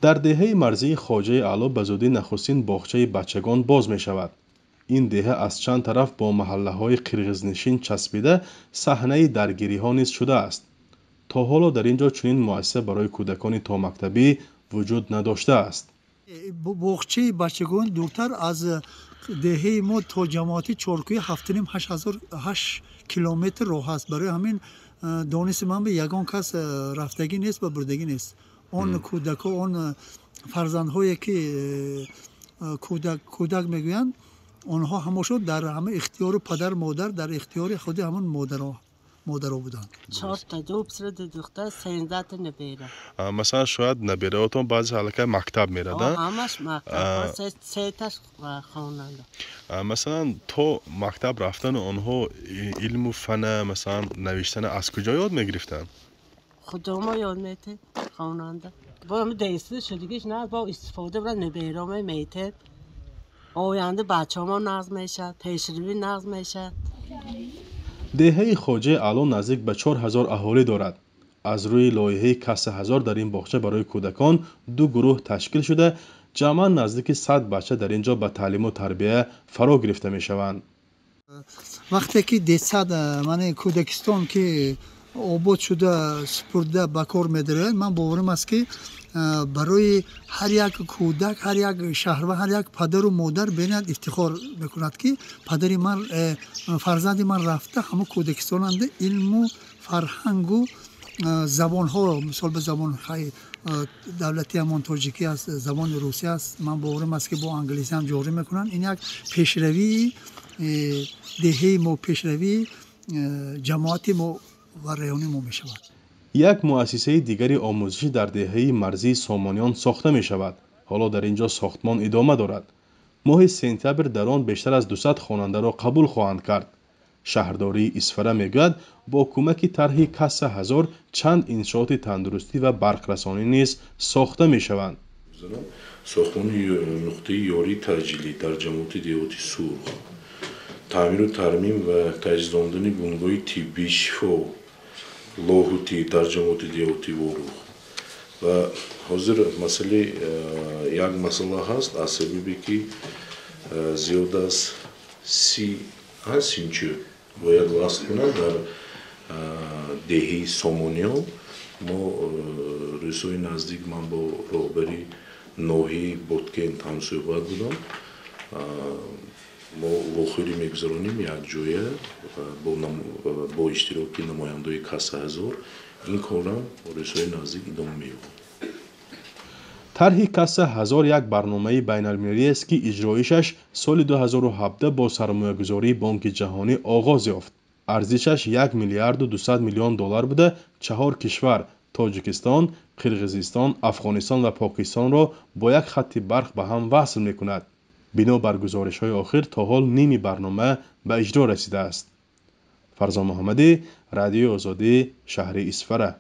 در دهه مرزی خواجه اعلی به زودی نخستین باغچه بچگان باز می شود. این دهه از چند طرف با محله های قرغیزنشین چسبیده صحنه درگیری ها نیز شده است. تا حالا در اینجا چنین مؤسسه برای کودکان تا مکتبی وجود نداشته است. باغچه بچگان دورتر از دهه ما تا جماعتی چارکوی 7,500 کیلومتر راه است. برای همین دانش من به یگان کس رفتگی نیست و بردگی نیست. آن کودکان، آن فرزندهایی که کودک میگویند، آنها همشون در همه اختیار پدر مادر، در اختیار خود همون مادرها بودند. 4 تا پسر دختر 13 تا نبیره. مثلا شاید نبیرهاتون بعضی حالکه مکتب میره ده؟ همش مکتب، 3 تاش خواننده. مثلا تو مکتب رفتن آنها علم و فن مثلا نوشتن از کجا یاد میگرفتن؟ خودمون یاد میته خواننده. با هم دیسته شدگیش نه، با استفاده برای نبیرامه میته. آینده بچه ما نظم میشه، پیشروی نظم میشه. دهه خواجه اعلی نزدیک به 4000 اهالی دارد. از روی لایحه کسب هزار در این باغچه برای کودکان 2 گروه تشکیل شده، جمعاً نزدیک 100 بچه در اینجا به تعلیم و تربیت فرا گرفته می شوند. وقتی که 200 من کودکستان که آباد شده سپرده به کار می‌دارند، من باورم است که برای هر یک کودک، هر یک شهروند، هر یک پدر و مادر ببیند افتخار میکند که پدری من، فرزند من رفته همه کودکستانند. علم و فرهنگ و زبان ها، مثال به زبان های دولتی همان تاجیکی است، زبان روسی است، من باورم است که با انگلیسی هم جاری میکنن. این یک پیشروی دهه ما، پیشروی جماعت ما و ریانی ما می شود. یک مؤسسه دیگری آموزشی در دهه مرزی سامانیان ساخته می شود. حالا در اینجا ساختمان ادامه دارد. ماه سپتامبر در آن بیشتر از 200 خواننده را قبول خواهند کرد. شهرداری اسفره میگوید با کمک طرح کسب هزار چند انشاءات تندرستی و برقرسانی نیز ساخته می شوند. ساختمان نقطه یاری تجلیلی در جماعت دیهاتی سرخ، تعمیر و ترمیم و تجدید آمدن بنگاه طبی شفا لاهوتی در جماعت دیهاتی وروخ و حاضر مسئله یک مسئله هست از سببی که زیاد از 30 سینچو باید وصل کنند در دهه سامانیان. ما رسوی نزدیک من با راهبری ناحیه بودکن هم صحبت بودم. ما واخیری میگذارانیم یک جایه با اشتراکی نمایندای کسب هزار این کارم رسوی نزدیک ادامه می‌یابد. طرح کسب هزار یک برنامه بین المللی است که اجرایشش سال 2017 با سرمایه‌گذاری بانک جهانی آغاز یافت. ارزشش 1 میلیارد و 200 میلیون دلار بوده. 4 کشور تاجیکستان، قرغیزستان، افغانستان و پاکستان را با یک خط برق به هم وصل می‌کند. بنابر گزارش‌های آخر تا حال نیمی برنامه به اجرا رسیده است. فرزان محمدی، رادیو آزادی، شهر اسفره.